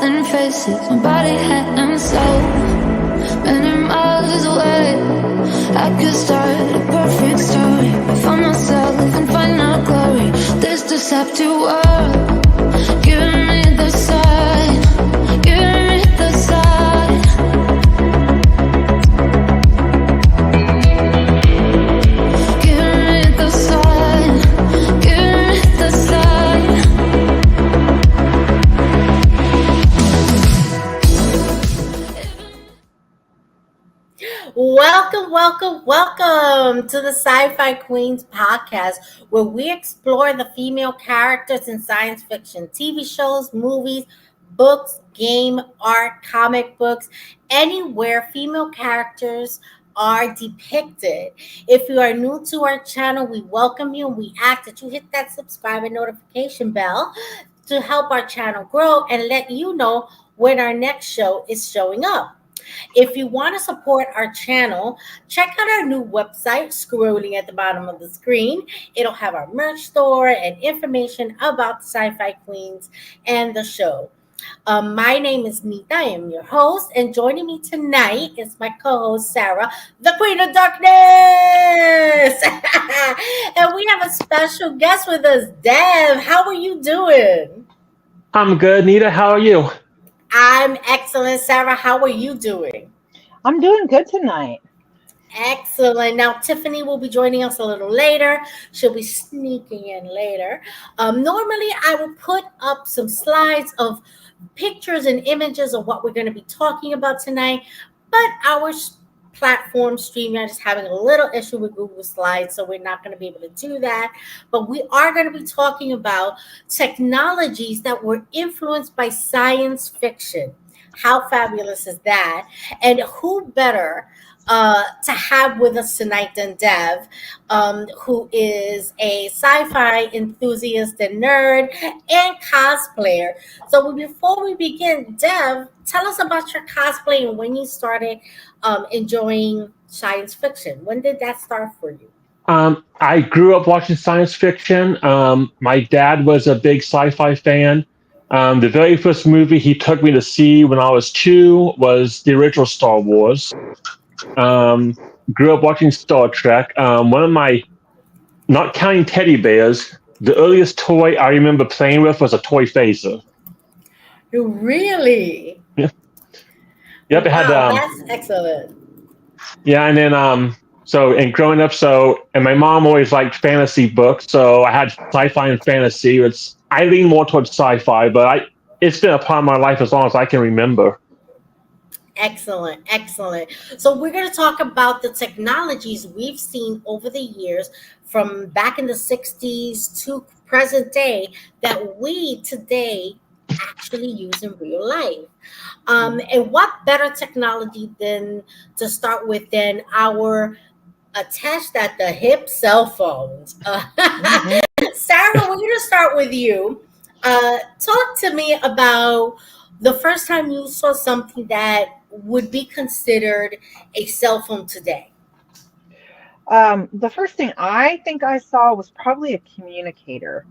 than faces, my body, head, and soul. Many miles away, I could start a perfect story. I found myself and find out glory. This deceptive world, giving me the sign, giving me the sign. Giving me the sign, giving me the sign. Welcome to the Sci-Fi Queens podcast, where we explore the female characters in science fiction, TV shows, movies, books, game, art, comic books, anywhere female characters are depicted. If you are new to our channel, we welcome you and we ask that you hit that subscribe and notification bell to help our channel grow and let you know when our next show is showing up. If you want to support our channel, check out our new website scrolling at the bottom of the screen. It'll have our merch store and information about the Sci-Fi Queens and the show. My name is Nita. I am your host, and joining me tonight is my co-host Sarah, the Queen of Darkness. And we have a special guest with us, Dev. How are you doing? I'm good, Nita. How are you? I'm excellent. Sarah, how are you doing? I'm doing good tonight. Excellent. Now, Tiffany will be joining us a little later. She'll be sneaking in later. Normally, I will put up some slides of pictures and images of what we're going to be talking about tonight, but our platform StreamYard is having a little issue with Google Slides, so we're not going to be able to do that. But we are going to be talking about technologies that were influenced by science fiction. How fabulous is that? And who better to have with us tonight than Dev, who is a sci-fi enthusiast and nerd and cosplayer. So before we begin, Dev, tell us about your cosplay and when you started enjoying science fiction. When did that start for you? I grew up watching science fiction. My dad was a big sci-fi fan. The very first movie he took me to see when I was 2 was the original Star Wars. Grew up watching Star Trek. One of my, not counting teddy bears, the earliest toy I remember playing with was a toy phaser. Really? Yeah. Yep, it had. That's excellent. Yeah, and then and growing up, and my mom always liked fantasy books, so I had sci-fi and fantasy. I lean more towards sci-fi, but it's been a part of my life as long as I can remember. Excellent. So we're going to talk about the technologies we've seen over the years from back in the 60s to present day that we today actually use in real life. And what better technology than to start with than our attached at the hip cell phones? Sarah, we're going to start with you. Talk to me about the first time you saw something that would be considered a cell phone today. The first thing I think I saw was probably a communicator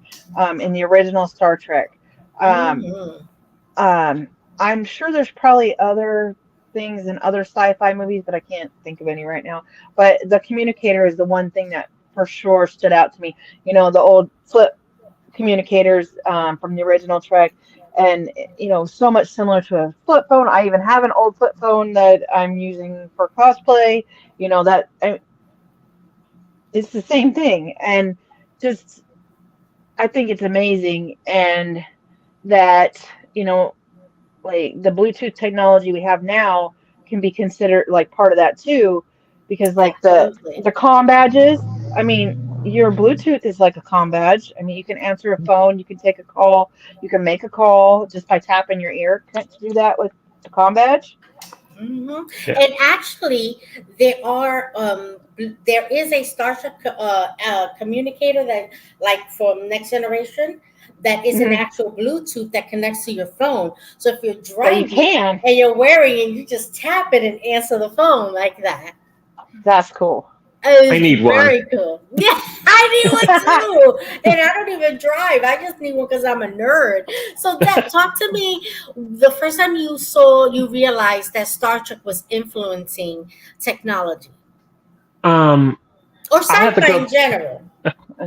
in the original Star Trek. I'm sure there's probably other things in other sci-fi movies, but I can't think of any right now. But the communicator is the one thing that for sure stood out to me. You know, the old flip communicators from the original Trek. And, so much similar to a flip phone. I even have an old flip phone that I'm using for cosplay. It's the same thing. And just, I think it's amazing. And that, like the Bluetooth technology we have now can be considered like part of that too. Because like the comm badges, I mean, your Bluetooth is like a comm badge. I mean, you can answer a phone, you can take a call, you can make a call just by tapping your ear. Can't you do that with the comm badge? Mm-hmm. Yeah. And actually, there is a Star Trek communicator that, like from Next Generation, that is an actual Bluetooth that connects to your phone. So if you're driving and you're wearing it, you just tap it and answer the phone like that. That's cool. I need one. Very cool. Yeah. I need one too, and I don't even drive. I just need one because I'm a nerd. So, Deb, talk to me. The first time you realized that Star Trek was influencing technology Um, or I had to sci-fi in go. general.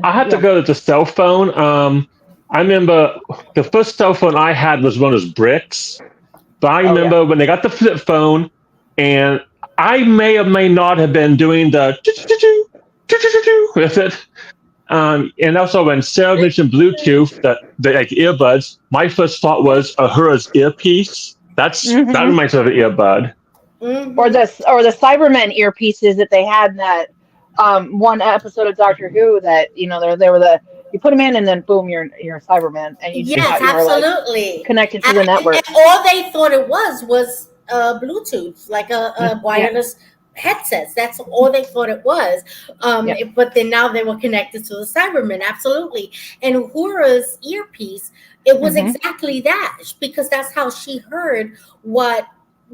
I had to Yeah. go to the cell phone. I remember the first cell phone I had was one of those bricks. But I Oh yeah. remember when they got the flip phone, and I may or may not have been doing the with it. And also when Sarah mentioned Bluetooth, the like earbuds, my first thought was Ahura's earpiece. That Hmm. reminds me of an earbud. Mm-hmm. Or the Cybermen earpieces that they had in that one episode of Doctor Who that they were the you put them in and then boom you're a Cyberman and you just Yes, thought you were like absolutely. connected to the And network. all they thought it was Bluetooth, like a Yeah. wireless headsets. That's all they thought it was. Yeah. But then now they were connected to the Cybermen, absolutely. And Uhura's earpiece, it was Hmm. exactly that because that's how she heard what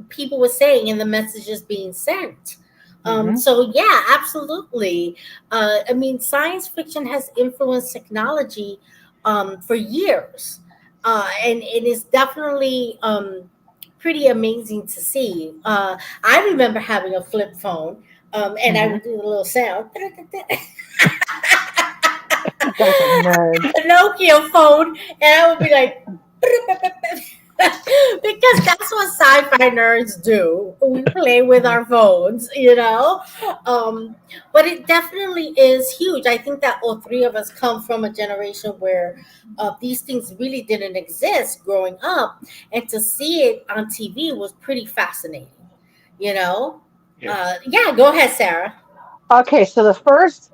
people were saying and the messages being sent. Hmm. So yeah, absolutely. I mean, science fiction has influenced technology for years, and it is definitely pretty amazing to see. I remember having a flip phone, and I Hmm. would do the little sound. You guys are nerds. A Nokia phone, and I would be like, because that's what sci-fi nerds do. We play with Hmm. our phones, you know. Um, but it definitely is huge. I think that all three of us come from a generation where these things really didn't exist growing up, and to see it on TV was pretty fascinating. You know. Yeah. Yeah. Go ahead, Sarah. Okay, so the first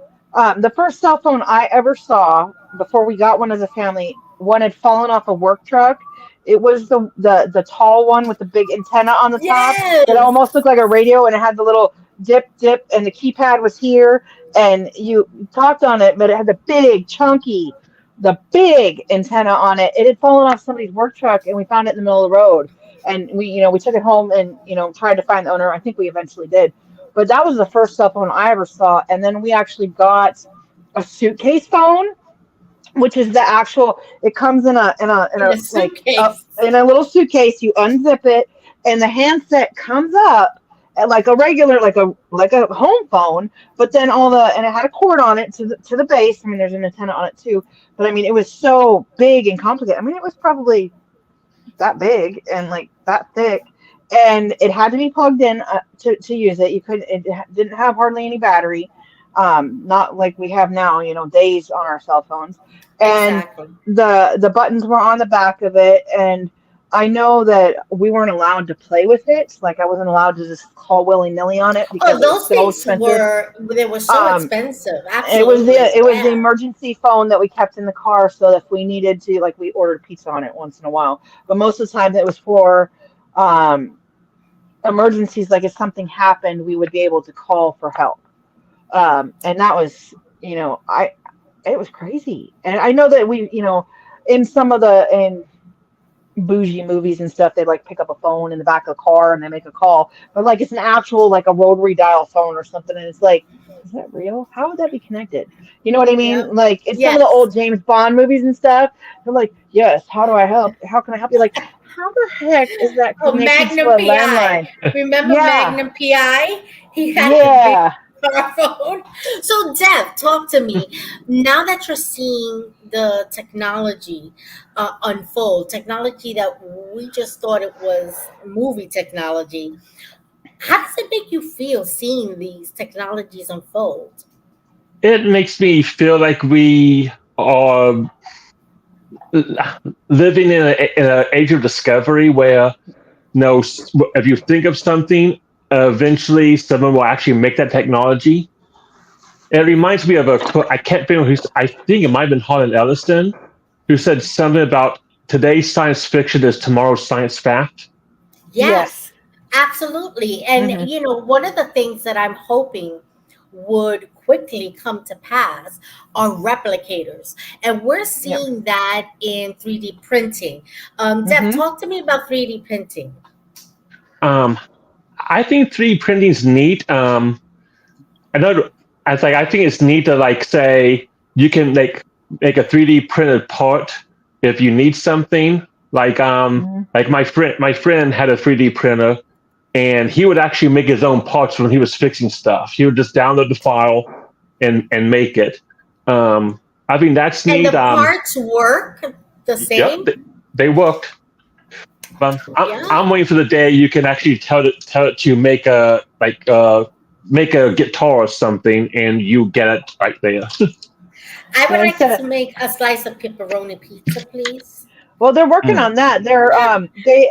cell phone I ever saw before we got one as a family, one had fallen off a work truck. It was the tall one with the big antenna on the top that Yes. almost looked like a radio, and it had the little dip, and the keypad was here, and you talked on it, but it had the big antenna on it. It had fallen off somebody's work truck, and we found it in the middle of the road, and we took it home and tried to find the owner. I think we eventually did, but that was the first cell phone I ever saw. And then we actually got a suitcase phone, which is the actual. It comes In a like suitcase. in a little suitcase. You unzip it, and the handset comes up at like a regular, like a home phone. But then and it had a cord on it to the base. I mean, there's an antenna on it too. But I mean, it was so big and complicated. I mean, it was probably that big and like that thick, and it had to be plugged in to use it. You couldn't. Didn't have hardly any battery, not like we have now. Days on our cell phones, and Exactly. the buttons were on the back of it. And I know that we weren't allowed to play with it. Like I wasn't allowed to just call willy nilly on it Oh, because it was those so things expensive. they were so Um, expensive. it was Absolutely. the Yeah. emergency phone that we kept in the car, so that if we needed to, like, we ordered pizza on it once in a while. But most of the time, it was for um, emergencies. Like if something happened, we would be able to call for help. And that was, I it was crazy. And I know that in some of in bougie movies and stuff, they like pick up a phone in the back of the car and they make a call. But like it's an actual like a rotary dial phone or something, and it's like, is that real? How would that be connected? You know what I mean? Yep. Like in some of the Yes. old James Bond movies and stuff, they're like, yes, how do I help? How can I help you? Like, how the heck is that Oh, connected to Magnum a PI. landline? Remember Yeah, Magnum PI? He had the big yeah. car phone. So, Dev, talk to me. Now that you're seeing the technology unfold, technology that we just thought it was movie technology, how does it make you feel seeing these technologies unfold? It makes me feel like we are living in an age of discovery where if you think of something, eventually someone will actually make that technology. It reminds me of a quote. I can't think of who's. I think it might have been Holland Elliston who said something about today's science fiction is tomorrow's science fact. Yes, Yes. absolutely. And Hmm. one of the things that I'm hoping would quickly come to pass are replicators. And we're Yep. seeing that in 3D printing. Deb, Hmm. talk to me about 3D printing. Um, I think 3D printing is neat. I know. it's like I think it's neat to like say you can like make a 3D printed part if you need something. Like my friend had a 3D printer, and he would actually make his own parts when he was fixing stuff. He would just download the file and make it. I think that's And neat. the parts work the Yep, same. they worked. Yeah. I'm waiting for the day you can actually tell it to make a guitar or something, and you get it right there. I would Yeah, like it instead of to make a slice of pepperoni pizza, please. well, they're working Mm. on that. They're they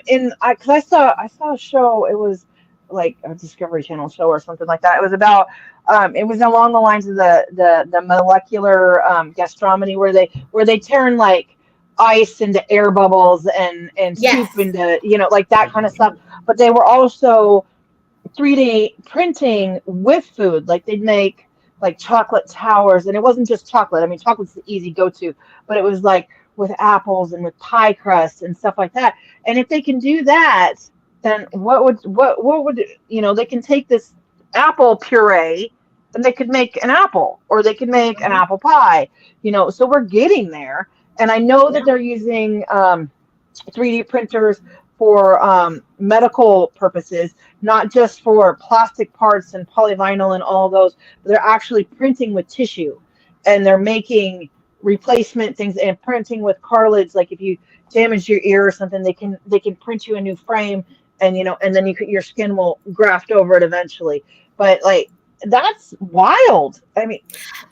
in I because I saw a show. It was like a Discovery Channel show or something like that. It was about it was along the lines of the molecular gastronomy where they turn like ice into air bubbles and soup Yes. into like that kind of stuff. But they were also 3D printing with food. Like they'd make like chocolate towers, and it wasn't just chocolate. I mean, chocolate's the easy go-to, but it was like with apples and with pie crust and stuff like that. And if they can do that, then what would they can take this apple puree and they could make an apple, or they could make an Mhm. apple pie. So we're getting there. And I know that Yeah. they're using 3D printers for medical purposes, not just for plastic parts and polyvinyl and all those, but they're actually printing with tissue, and they're making replacement things and printing with cartilage. Like if you damage your ear or something, they can print you a new frame, and then your skin will graft over it eventually. But like that's wild. I mean,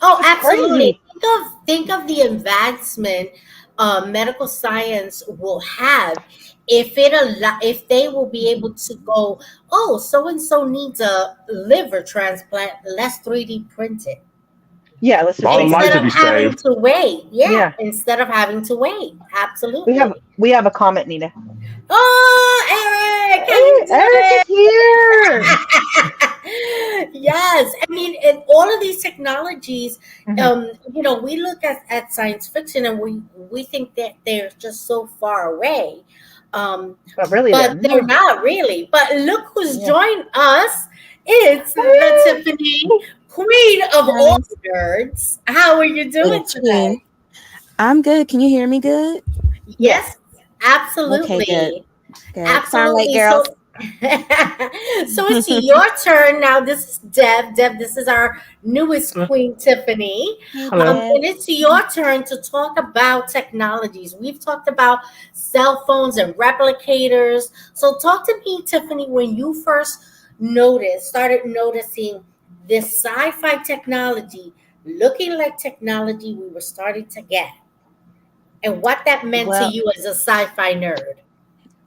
Oh, that's absolutely. crazy. Think of the advancement medical science will have if they will be able to go, oh, so and so needs a liver transplant, let's 3D print it Yeah, let's A just lot of make it lives instead to of be happen. having saved. to wait. Yeah, Yeah, instead of having to wait. we have Absolutely. we have a comment, Nina. Oh, Eric, how you Hey, Eric is here. yes, I mean, and all of these technologies, Mhm. we look at science fiction and we think that they're just so far away, um, But really, they're but they're not. not really. But look who's Yeah. joined us! It's the Tiffany, Queen of all Guys, nerds. How are you little doing queen. today? I'm good. Can you hear me good? Yes, Yes. Okay, good. absolutely. Good. Sorry I'm late, Absolutely. girls. So, so it's your turn now. This is Deb. Deb, this is our newest Uh, queen, Tiffany. Hey, Hello. Deb. And it's your turn to talk about technologies. We've talked about cell phones and replicators. So, talk to me, Tiffany, when you first started noticing this sci-fi technology looking like technology we were starting to get, and what that meant to Well, you as a sci-fi nerd.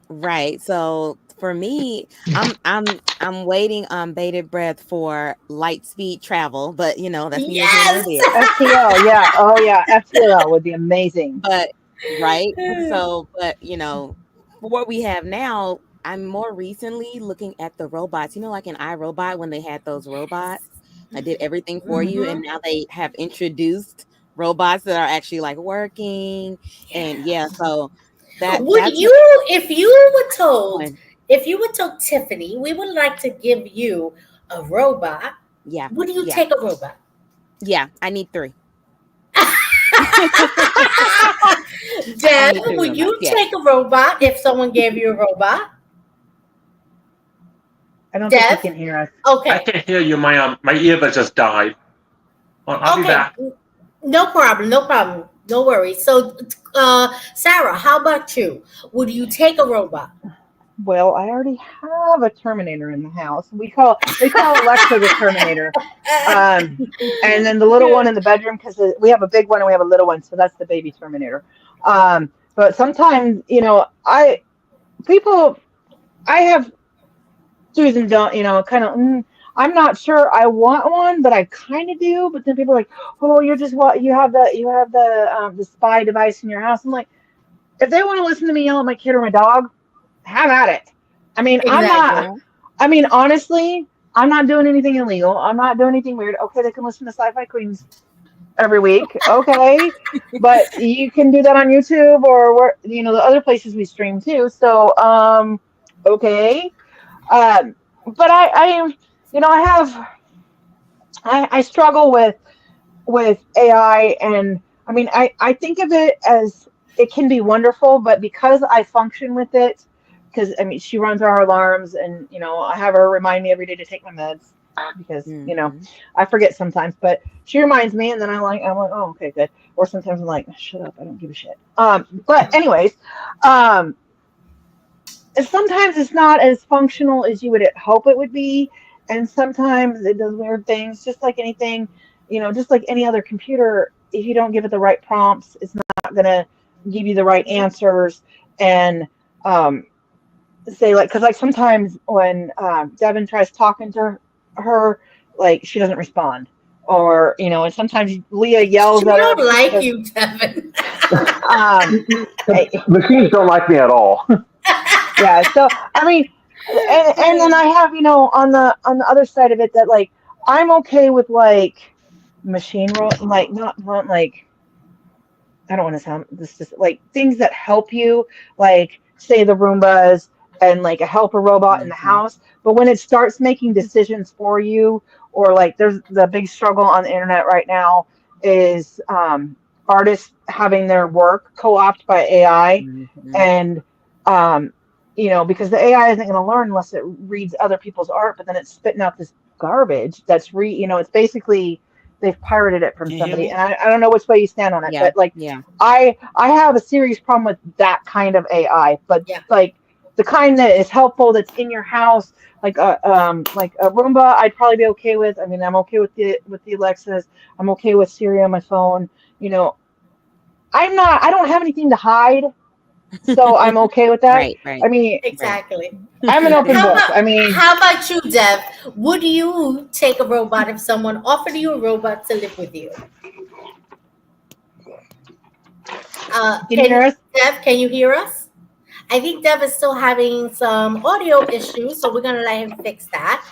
right. So for me, I'm waiting on bated breath for light speed travel, but that's neither here nor Yes. there. FTL. Yeah. Oh, yeah. FTL would be amazing. But right. So, but for what we have now, I'm more recently looking at the robots. Like in iRobot when they had those robots that did everything for you, and Mhm. now they have introduced robots that are actually like working. And yeah, so Would that's you, if you were told, one. if you were told, Tiffany, we would like to give you a robot, Yeah, would you yeah, take a robot? yeah. I need three. I Deb, need three would robots. you Yeah. take a robot if someone gave you a robot? I don't think he Deb? can hear us. I Okay. can't hear you. My earbud just died. Well, I'll be Okay. back. No problem. No problem. No worries. So, Sarah, how about you? Would you take a robot? Well, I already have a Terminator in the house. We call Alexa the Terminator. Um, and then the little one in the bedroom, because we have a big one and we have a little one, so that's the baby Terminator. But sometimes, people, I have do's and don't, kind of. I'm not sure I want one, but I kind of do. But then people are like, "Oh, you're just what you have the spy device in your house." I'm like, if they want to listen to me yell at my kid or my dog, have at it. I mean, I'm not. Exactly. Yeah. I mean, honestly, I'm not doing anything illegal. I'm not doing anything weird. Okay, they can listen to Sci-Fi Queens every week. Okay, but you can do that on YouTube or the other places we stream too. So, okay. Um, but I have I struggle with AI, and I mean I think of it as it can be wonderful, but because I function with it, because I mean she runs our alarms, and I have her remind me every day to take my meds because Mm-hmm. I forget sometimes, but she reminds me, and then I'm like, oh, okay, good. Or sometimes I'm like, shut up, I don't give a shit. But anyways, um sometimes it's not as functional as you would hope it would be, and sometimes it does weird things, just like anything, just like any other computer. If you don't give it the right prompts, it's not going to give you the right answers. And um, say, like, because like sometimes when Devin tries talking to her, like she doesn't respond, or and sometimes Leah She yells at her don't because she like does. you, Devin. um, eh, Machines don't like me at all. yeah, so I mean, and then I have, on the other side of it, that like I'm okay with like like not like, I don't want to sound this, just like things that help you, like say the Roombas and like a helper robot in the Mm-hmm. house. But when it starts making decisions for you, or like there's the big struggle on the internet right now is artists having their work co-opted by AI. Mm-hmm. And because the AI isn't going to learn unless it reads other people's art, but then it's spitting out this garbage that's it's basically they've pirated it from Do you hear somebody. me? And I don't know which way you stand on it, Yeah. but like Yeah. I have a serious problem with that kind of AI, but Yeah. like the kind that is helpful, that's in your house, like a Roomba, I'd probably be okay with. I mean, I'm okay with the Alexas. I'm okay with Siri on my phone. You know, I don't have anything to hide, so I'm okay with that. Right. Right. I mean, Right. Exactly. I'm an open How book. about I mean, how about you, Dev? Would you take a robot if someone offered you a robot to live with you? can you hear us? Dev? Can you hear us? I think Dev is still having some audio issues, so we're gonna let him fix that.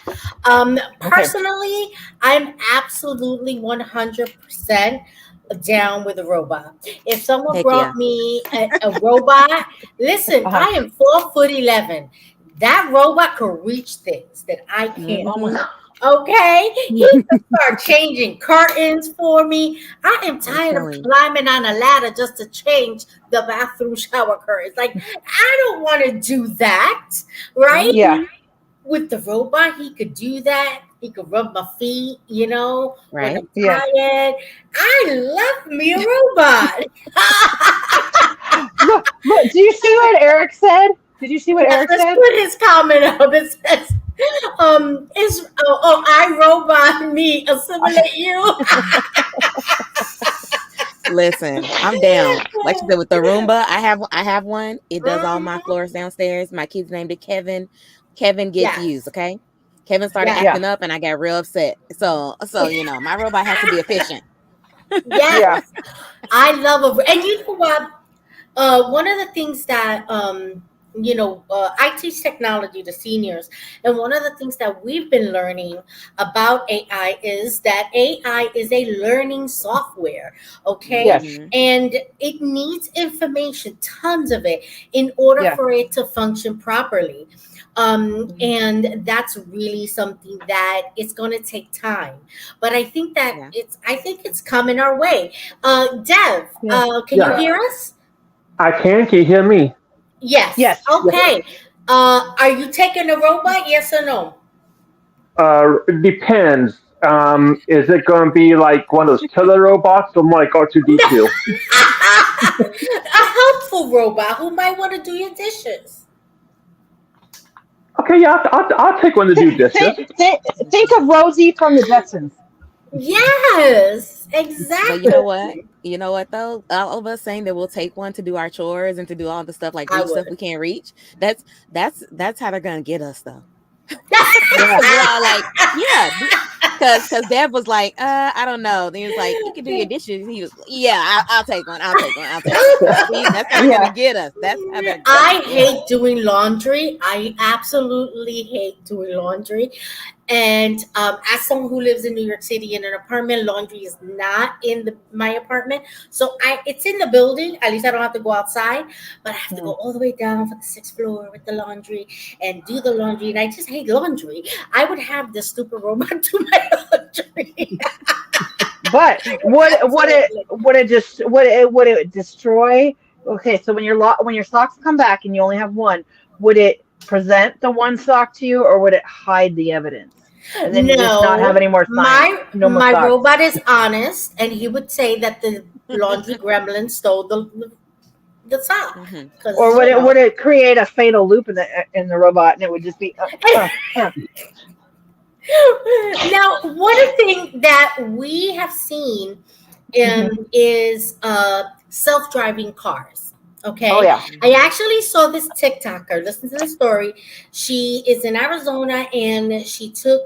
Okay. Personally, I'm absolutely 100% down with a robot. If someone Heck yeah. brought me a robot, listen, Uh-huh. I am 4'11". That robot could reach things that I can't. Oh my Mm-hmm. God. Okay, he can start changing curtains for me. I am I'm tired of telling you. climbing on a ladder just to change the bathroom shower curtains. Like, I don't want to do that, right? Yeah. Mm-hmm. With the robot, he could do that. He could rub my feet, when Right. I'm Yeah. tired. I love me a robot. Look, do you see what Eric said? Did you see what Yeah, Eric let's said? put his comment up. It says, is I robot me assimilate you? Listen, I'm down. Like you said, with the Roomba, I have one. It does all my Mhm. floors downstairs. My kid's named it Kevin. Kevin gets used, Yes, okay? Kevin started yes, Yeah. acting up and I got real upset. So my robot has to be efficient. Yeah. yes. I love a, and you know what? One of the things that I teach technology to seniors, and one of the things that we've been learning about AI is that AI is a learning software, okay? Yes. Mm-hmm. And it needs information, tons of it, in order Yeah. for it to function properly. Mm-hmm. And that's really something that it's going to take time, but I think that Yeah. it's coming our way. Dev, Yeah. can you Yeah, hear us? I can. Can you hear me? Yes. Yes. Yes. Okay. Are you taking a robot? Yes or no? It depends. Is it going to be like one of those killer robots or more like R2D2? A helpful robot who might want to do your dishes. Okay, yeah, I'll take one to do dishes. Think of Rosie from the Jetsons. Yes, But you know what? exactly. You know what though? All of us saying that we'll take one to do our chores and to do all the stuff like I reach stuff we would. can't reach. That's how they're gonna get us though. Yeah. Because we're all like, yeah, because Deb was like, I don't know. Then he was like, you can do your dishes. He was, yeah, I'll take one. I'll take one. I'll take one. See, that's how they're gonna Yeah. get us. That's how they're gonna I get us. hate doing laundry. I absolutely hate doing laundry. And as someone who lives in New York City in an apartment, laundry is not in my apartment. So it's in the building. At least I don't have to go outside, but I have to go all the way down for the 6th floor with the laundry and do the laundry. And I just hate laundry. I would have the stupid robot do my laundry. But would it destroy? Okay, so when your socks come back and you only have one, would it present the one sock to you, or would it hide the evidence? And then you just not have No, any more signs. No more my socks. robot is honest, and he would say that the laundry gremlin stole the sock. Mhm. Or would it create a fatal loop in the robot, and it would just be Now, one thing that we have seen is self-driving cars. Okay. Oh yeah. I actually saw this TikToker. Listen to the story. She is in Arizona, and she took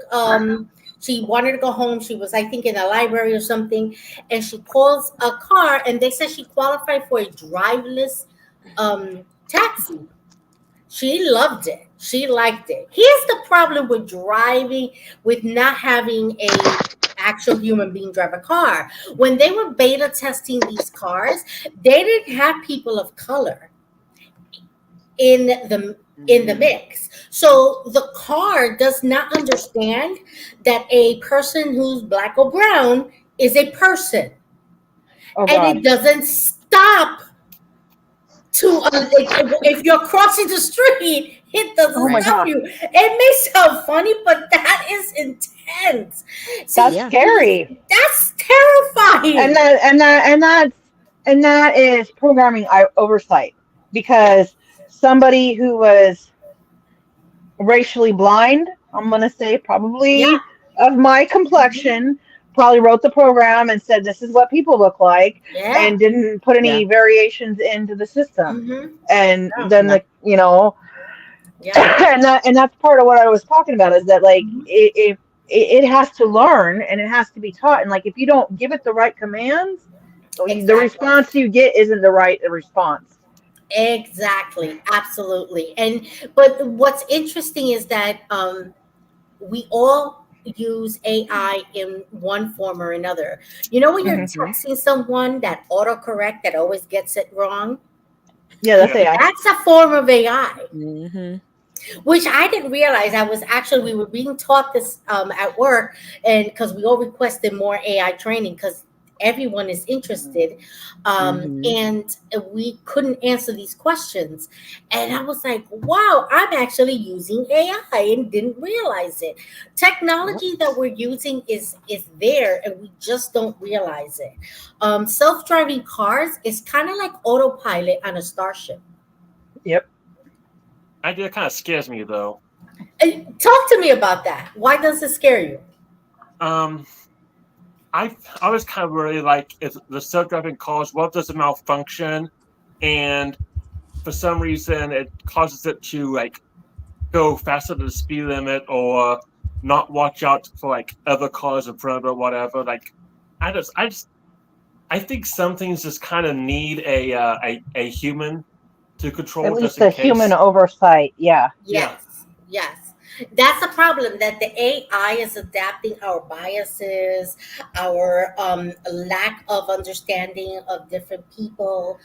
she wanted to go home. She was, I think, in a library or something, and she calls a car, and they said she qualified for a driverless taxi. She loved it. She liked it. Here's the problem with driving, with not having a actual human being drive a car. When they were beta testing these cars, they didn't have people of color in the mix. So the car does not understand that a person who's black or brown is a person. Oh And god. it doesn't stop to if you're crossing the street, it doesn't Oh my stop god. you. It may sound funny, but that is intense. See, That's scary. that's terrifying. And that is programming oversight, because somebody who was racially blind, I'm gonna say probably Yeah. of my complexion, probably wrote the program and said this is what people look like, Yeah. and didn't put any Yeah. variations into the system. Mm-hmm. And Yeah. then Yeah. and that's part of what I was talking about, is that like it has to learn, and it has to be taught, and like if you don't give it the right commands, the Exactly. response you get isn't the right response. Exactly. Absolutely. And but what's interesting is that we all use AI in one form or another. You know, when you're Mhm. texting someone, that autocorrect that always gets it wrong, Yeah, that's Yeah. AI. that's a form of AI, Mm-hmm. which I didn't realize. We were being taught this at work, and because we all requested more AI training because everyone is interested, Mhm. and we couldn't answer these questions. And I was like, wow, I'm actually using AI and didn't realize it. Technology that we're using is there, and we just don't realize it. Self-driving cars is kind of like autopilot on a starship. Yep. That kind of scares me though. Talk to me about that. Why does it scare you? Um, I was kind of worried, like, if the self-driving cars, what if there's a malfunction, and for some reason it causes it to like go faster than the speed limit, or not watch out for like other cars in front of it or whatever. Like, I think some things just kind of need a human to At control just least in a human case. oversight. Yeah. Yeah. Yes, yes. That's the problem, that the AI is adapting our biases, our lack of understanding of different people.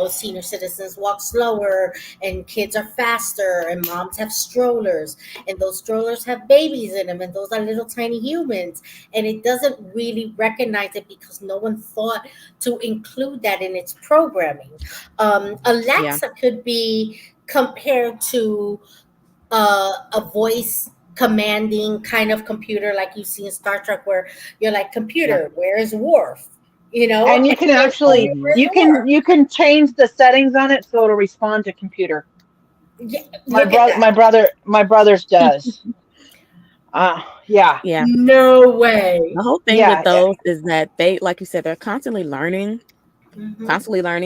Senior citizens walk slower, and kids are faster, and moms have strollers, and those strollers have babies in them, and those are little tiny humans. And it doesn't really recognize it because no one thought to include that in its programming. Yeah. Alexa could be compared to a voice commanding kind of computer like you see in Star Trek, where you're like, Yeah. computer, where is Worf? And you And can it'll tell actually you Mhm. where's Worf. you can change the settings on it so it'll respond to computer. Yeah, look at that. My brother's does. Yeah. Yeah. No way. The whole thing with Yeah. those is that they, like you said, they're Hmm. constantly learning.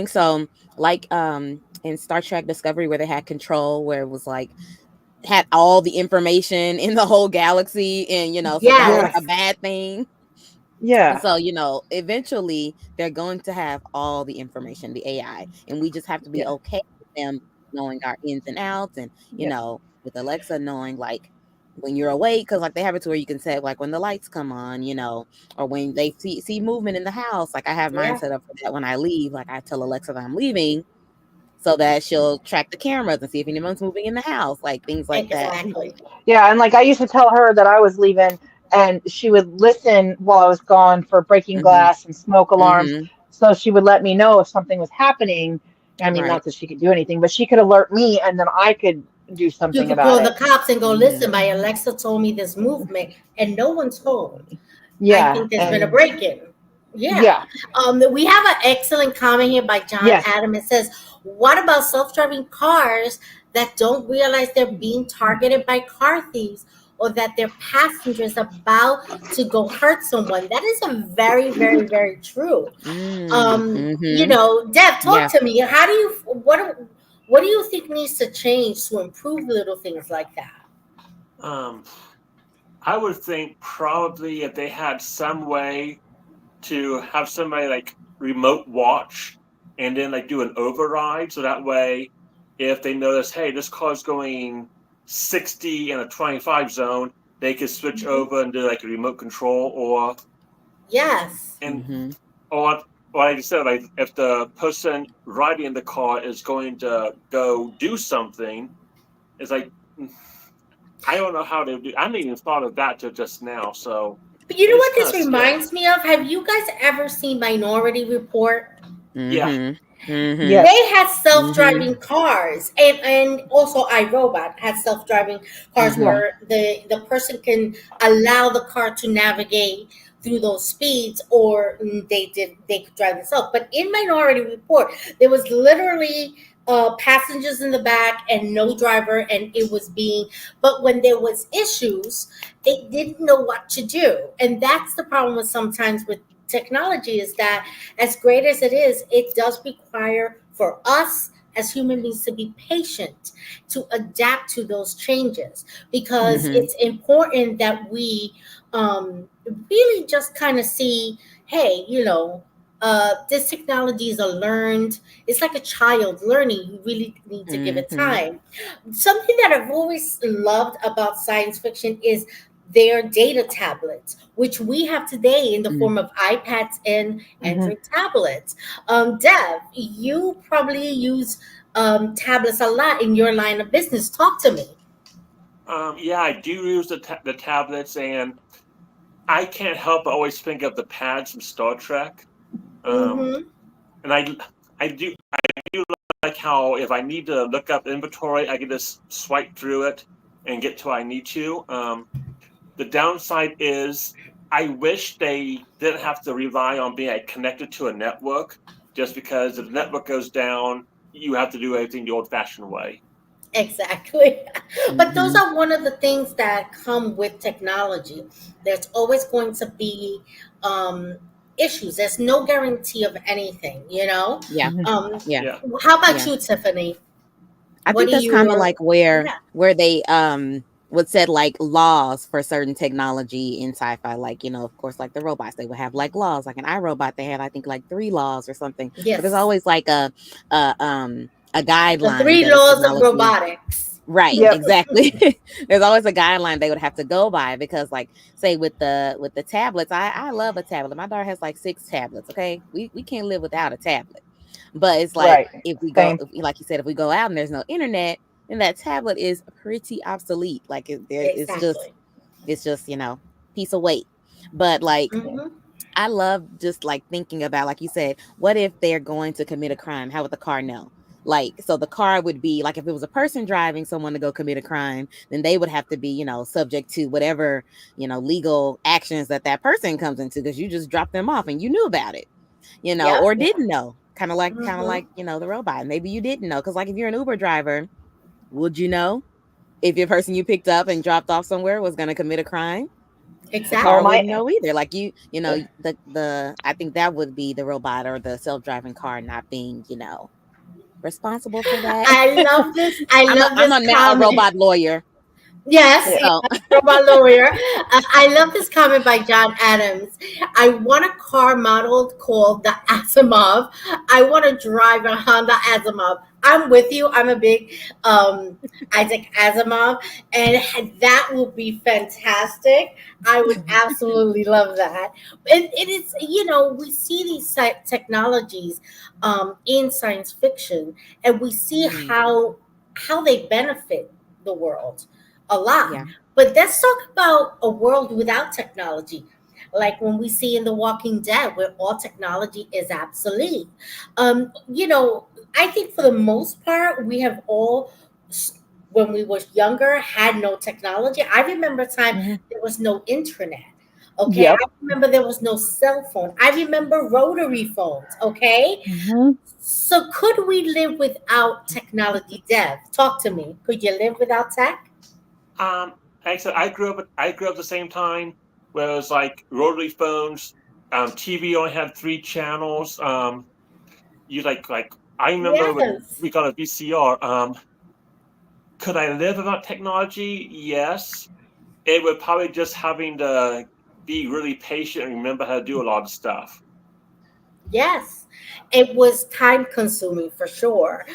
So, like in Star Trek Discovery, where they had control, where it was like had all the information in the whole galaxy, and so that was Yes. like a bad thing. Yeah. So, eventually they're going to have all the information, the AI, and we just have to be Yeah. okay with them knowing our ins and outs, and Yeah. with Alexa knowing, like, when you're awake, because like they have it to where you can set like when the lights come on, or when they see movement in the house. Like I have mine Yeah. set up for that when I leave. Like I tell Alexa that I'm leaving, so that she'll track the cameras and see if anyone's moving in the house, like things like that. Exactly. Yeah, and like I used to tell her that I was leaving, and she would listen while I was gone for breaking Mm-hmm. glass and smoke alarms. Mm-hmm. So she would let me know if something was happening. I mean, Right. not that she could do anything, but she could alert me, and then I could do You something could about call the it. cops and go, Mm-hmm. listen, my Alexa told me this movement and no one's home. I Yeah, think there's been a and break-in. Yeah. yeah, We have an excellent comment here by John yes, Adam. It says, what about self-driving cars that don't realize they're being targeted by car thieves or that their passengers about to go hurt someone? That is a very, very, very true. Mm-hmm. Deb, talk Yeah. to me. How do you what do you think needs to change to improve little things like that? Um, I would think probably if they had some way to have somebody like remote watch and then like do an override, so that way if they notice, hey, this car's going 60 in a 25 zone, they could switch Mhm. over and do like a remote control, or Yes. and Mm-hmm. or like I said, like if the person riding the car is going to go do something, it's like I don't know how to do. I haven't even thought of that till just now. So But you know it's what kind this of scary. reminds me of? Have you guys ever seen Minority Report? Yeah. Mm-hmm. Mm-hmm. yes. They had Mm-hmm. self-driving cars, and also iRobot had self-driving cars Mm-hmm. Yeah. where the person can allow the car to navigate through those speeds, or they could drive themselves. But in Minority Report, there was literally passengers in the back and no driver, and it was being. But when there was issues, it didn't know what to do, and that's the problem with sometimes with technology, is that as great as it is, it does require for us as human beings to be patient, to adapt to those changes, because Mm-hmm. it's important that we really just kind of see, hey, this technology is a learned, it's like a child learning. You really need to give it Mm-hmm. time. Something that I've always loved about science fiction is their data tablets, which we have today in the form of iPads and Hmm. Android tablets. Dev, you probably use tablets a lot in your line of business. Talk to me. Yeah, I do use the tablets, and I can't help but always think of the pads from Star Trek. Um, Mm-hmm. and I do like how if I need to look up inventory, I can just swipe through it and get to what I need to. The downside is I wish they didn't have to rely on being connected to a network, just because if the network goes down, you have to do everything the old-fashioned way. Exactly. But those Mm-hmm. are one of the things that come with technology. There's always going to be um, issues. There's no guarantee of anything. Yeah. Hmm. Yeah. Yeah. How about Yeah. you, Tiffany? I What think are that's kind of your, like where yeah. where they would set like laws for certain technology in sci-fi. Like, of course, like the robots, they would have like laws. Like an iRobot, they had I think like 3 laws or something. But there's Yes. always like a The guideline three that a laws of technology. robotics. Right, Yep. exactly. There's always a guideline they would have to go by, because like say with the tablets, I love a tablet. My daughter has like 6 tablets, okay? We can't live without a tablet. But it's like Right. if we go Same. like you said, if we go out and there's no internet, then that tablet is pretty obsolete. Like Exactly. it's just, piece of weight. But like Mm-hmm. I love just like thinking about, like you said, what if they're going to commit a crime? How would the car know? Like, so the car would be like, if it was a person driving someone to go commit a crime, then they would have to be, subject to whatever, legal actions that person comes into, because you just dropped them off and you knew about it, or Yep. didn't know. Kind of like, Mm-hmm. the robot. Maybe you didn't know. Because like if you're an Uber driver, would you know if your person you picked up and dropped off somewhere was going to commit a crime? The Oh car Exactly. my. wouldn't know either. Like the I think that would be the robot or the self-driving car not being, responsible for that. I love this. I I'm a love I'm this a now a comment. robot lawyer. Yes, Yeah. So from a lawyer. I love this comment by John Adams. I want a car model called the Asimov. I want to drive a Honda Asimov. I'm with you. I'm a big Isaac Asimov, and that would be fantastic. I would absolutely love that. And it is, we see these technologies in science fiction, and we see Mhm. how they benefit the world a lot. Yeah. But let's talk about a world without technology. Like when we see in The Walking Dead, where all technology is obsolete. I think for the most part, we have all, when we was younger, had no technology. I remember a time Hmm. there was no internet. Okay, I Yep. remember there was no cell phone. I remember rotary phones. Okay, Hmm. so could we live without technology, Dev? Talk to me. Could you live without tech? Um, actually, I grew up the same time where it was like rotary phones. TV only had three channels. You like I remember when Yes. we got a VCR. Could I live without technology? Yes. It would probably just having to be really patient and remember how to do a lot of stuff. Yes, it was time consuming for sure.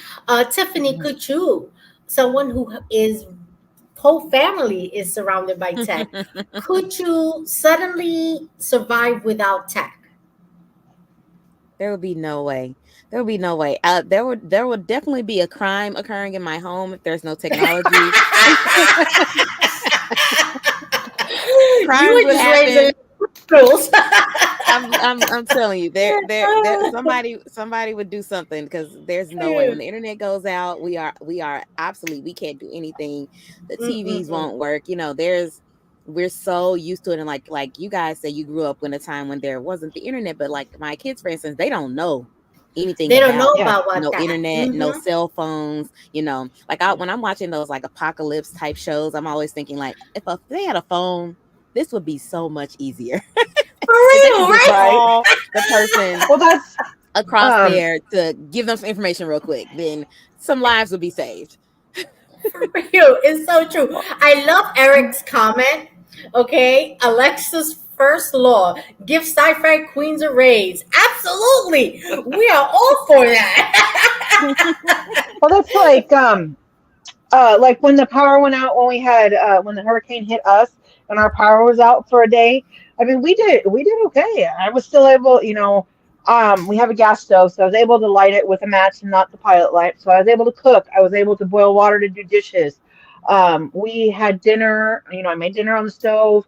Tiffany, Hmm. could you, someone who is whole family is surrounded by tech, could you suddenly survive without tech? There would be no way. There would be no way. There would definitely be a crime occurring in my home if there's no technology. You Crimes were would just raising happen. rules. I'm telling you, there somebody would do something because there's no way when the internet goes out, we are obsolete. We can't do anything. The TVs Mm-mm-mm. won't work. We're so used to it, and like you guys say, you grew up in a time when there wasn't the internet, but like my kids, for instance, they don't know anything They don't know about Yeah. about what no that. internet, no Hmm. cell phones. Like when I'm watching those like apocalypse type shows, I'm always thinking like if they had a phone, this would be so much easier. For If they real, could just right? Right. call the person Well, that's across um. there to give them some information real quick, then some lives would be saved. For real, it's so true. I love Eric's comment. Okay, Alexa's first law: give sci-fi queens a raise. Absolutely, we are all for that. Well, that's like when the power went out when we had when the hurricane hit us and our power was out for a day. I mean, we did okay. I was still able, we have a gas stove, so I was able to light it with a match and not the pilot light. So I was able to cook. I was able to boil water to do dishes. We had dinner. I made dinner on the stove.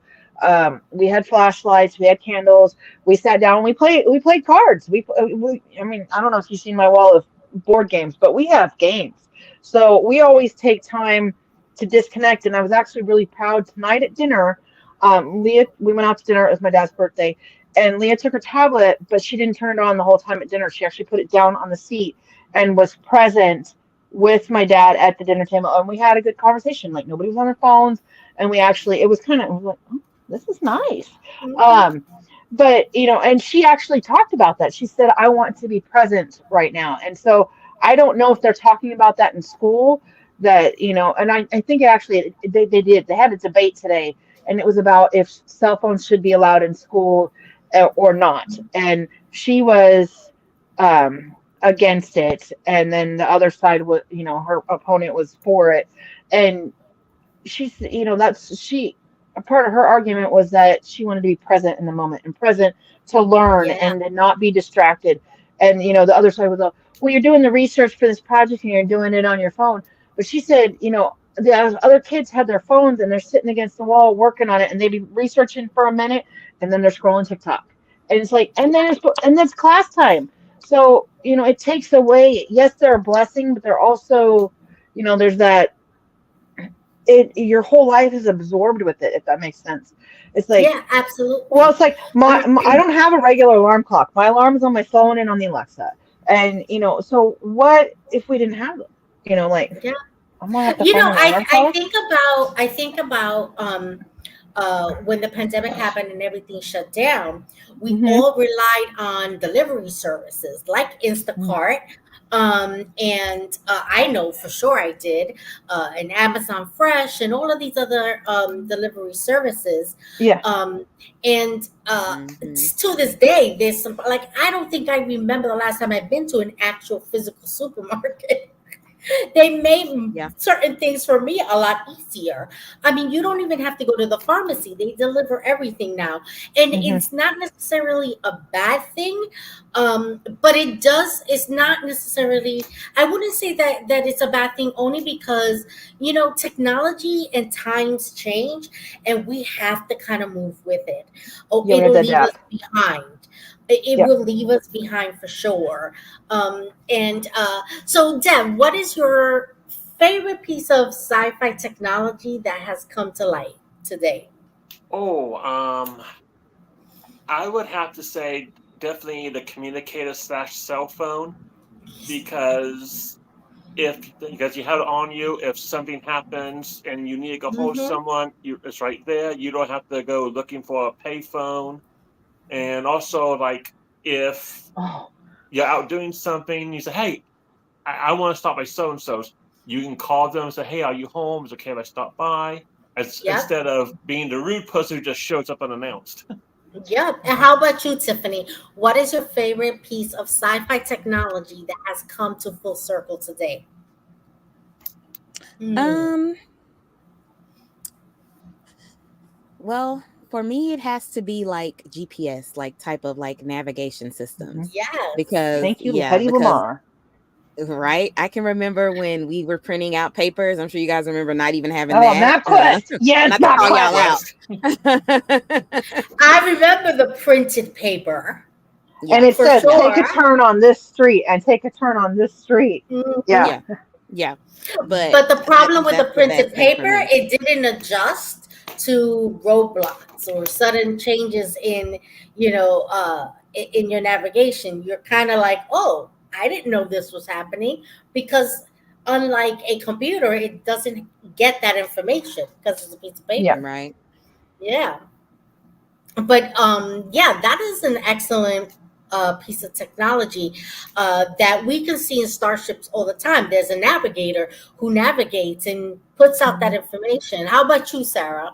We had flashlights. We had candles. We sat down. We played cards. I mean, I don't know if you've seen my wall of board games, but we have games. So we always take time to disconnect. And I was actually really proud tonight at dinner. Leah, we went out to dinner. It was my dad's birthday. And Leah took her tablet, but she didn't turn it on the whole time at dinner. She actually put it down on the seat and was present with my dad at the dinner table. And we had a good conversation. Like nobody was on their phones. And it was kind of like, oh, this is nice. Mhm. Um, but, and she actually talked about that. She said, I want to be present right now. And so I don't know if they're talking about that in school. And I think actually they did. They had a debate today, and it was about if cell phones should be allowed in school or not. And she was against it, and then the other side was, her opponent was for it. And she's, that's she. A part of her argument was that she wanted to be present in the moment and present to learn Yeah, and to not be distracted. And the other side was, well, you're doing the research for this project and you're doing it on your phone. But she said, the other kids had their phones and they're sitting against the wall working on it, and they'd be researching for a minute and then they're scrolling TikTok. And it's like, and that's class time. So, it takes away. Yes, they're a blessing, but they're also, there's that your whole life is absorbed with it, if that makes sense. It's like, yeah, well, absolutely. it's like I don't have a regular alarm clock. My alarm is on my phone and on the Alexa. And so what if we didn't have them? Like Yeah. I'm gonna have to You find know, an I alarm I clock. think about when the pandemic happened and everything shut down, we Hmm. all relied on delivery services like Instacart. And I know for sure I did, and Amazon Fresh and all of these other delivery services. Yeah. Um, and Hmm. to this day, there's some, like, I don't think I remember the last time I've been to an actual physical supermarket. They made Yeah. certain things for me a lot easier. I mean, you don't even have to go to the pharmacy. They deliver everything now. And Hmm. it's not necessarily a bad thing. But it's not necessarily, I wouldn't say that it's a bad thing, only because, technology and times change, and we have to kind of move with it. Oh, Yeah, we have it'll to leave us adapt. behind. It Yep. will leave us behind for sure. And so, Deb, what is your favorite piece of sci-fi technology that has come to light today? Oh, I would have to say definitely the communicator slash cell phone because if because you have it on you, if something happens and you need to go hold Mm-hmm. someone, it's right there. You don't have to go looking for a payphone. And also, like if Oh, you're out doing something, you say, "Hey, I want to stop by so and so's." You can call them and say, "Hey, are you home? Is it okay if I stop by?" Yep. Instead of being the rude person who just shows up unannounced. Yep. And how about you, Tiffany? What is your favorite piece of sci-fi technology that has come to full circle today? Hmm. Um, well, for me it has to be like GPS, like type of like navigation hmm. systems. Yes. Because Thank you, yeah, Hedy because Lamar. right, I can remember when we were printing out papers. I'm sure you guys remember not even having Oh, that. MapQuest. Yes, Not to call y'all MapQuest. out. MapQuest. I remember the printed paper And Yeah, it for said, take sure. a turn on this street and take a turn on this street. Mhm. Yeah. yeah, yeah. But But the I problem think with the that's the best printed thing for paper, me. it didn't adjust to roadblocks or sudden changes in, in your navigation. You're kind of like, oh, I didn't know this was happening, because unlike a computer, it doesn't get that information because it's a piece of Yeah. paper. Right. Yeah. But yeah, that is an excellent piece of technology that we can see in starships all the time. There's a navigator who navigates and puts out that Mhm. information. How about you, Sarah?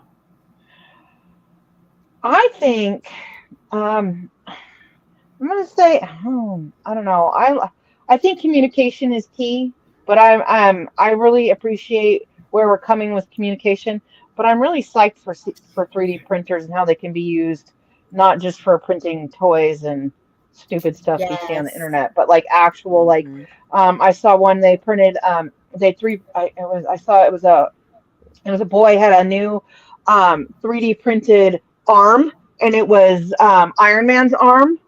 I think I'm gonna say I don't know. I think communication is key, but I really appreciate where we're coming with communication. But I'm really psyched for 3D printers and how they can be used not just for printing toys and stupid stuff we see on the Yes. internet, but like actual like Hmm. I saw one they printed they three I it was I saw it was a boy had a new 3D printed arm, and it was Iron Man's arm,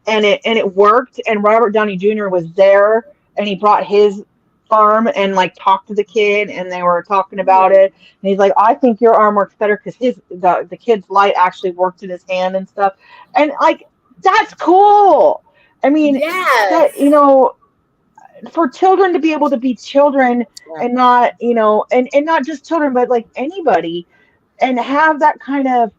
and it worked, and Robert Downey Jr. was there, and he brought his arm and like talked to the kid, and they were talking about Ooh. it, and he's like, I think your arm works better because the kid's light actually worked in his hand and stuff, and like that's cool. I mean, that Yes. for children to be able to be children Yeah. and not and not just children but like anybody, and have that kind of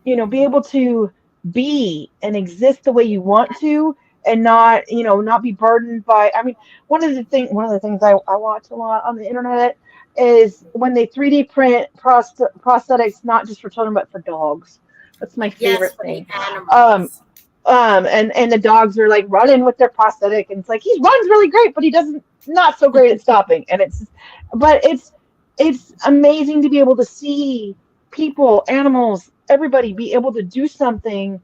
be able to be and exist the way you want to, and not not be burdened by. I mean, one of the things I watch a lot on the internet is when they 3D print prosthetics, not just for children but for dogs. That's my Yes, favorite for the thing. um animals. and the dogs are like running with their prosthetic, and it's like he runs really great, but he doesn't not so great at stopping, and it's amazing to be able to see people, animals, everybody be able to do something,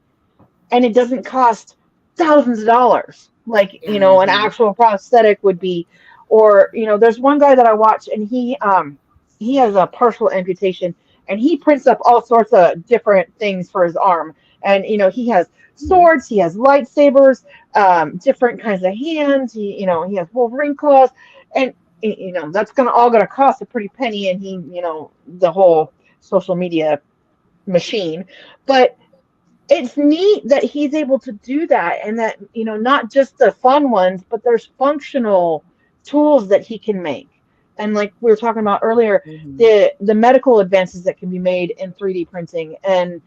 and it doesn't cost thousands of dollars like Yeah. an Hmm. actual prosthetic would be. Or there's one guy that I watch, and he has a partial amputation, and he prints up all sorts of different things for his arm. And he has swords, he has lightsabers, different kinds of hands. He has Wolverine claws, and that's gonna cost a pretty penny. And the whole social media machine. But it's neat that he's able to do that, and that not just the fun ones, but there's functional tools that he can make. And like we were talking about earlier, Hmm. the medical advances that can be made in 3D printing, and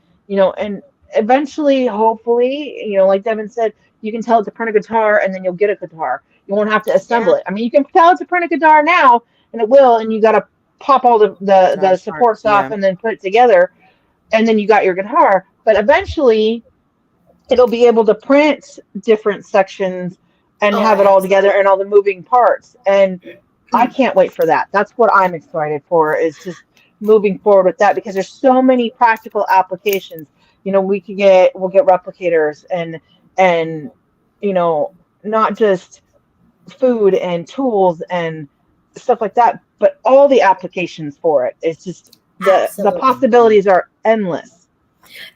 eventually, hopefully, like Devin said, you can tell it to print a guitar, and then you'll get a guitar. You won't have to assemble Yeah. it. I mean, you can tell it to print a guitar now, and it will, and you got to pop all the All parts. supports off Yeah. and then put it together, and then you got your guitar. But eventually, it'll be able to print different sections and Oh, have it all together, and absolutely. all the moving parts. And I can't wait for that. That's what I'm excited for, is just moving forward with that, because there's so many practical applications. We'll get replicators and not just food and tools and stuff like that, but all the applications for it. It's just the Absolutely. possibilities are endless.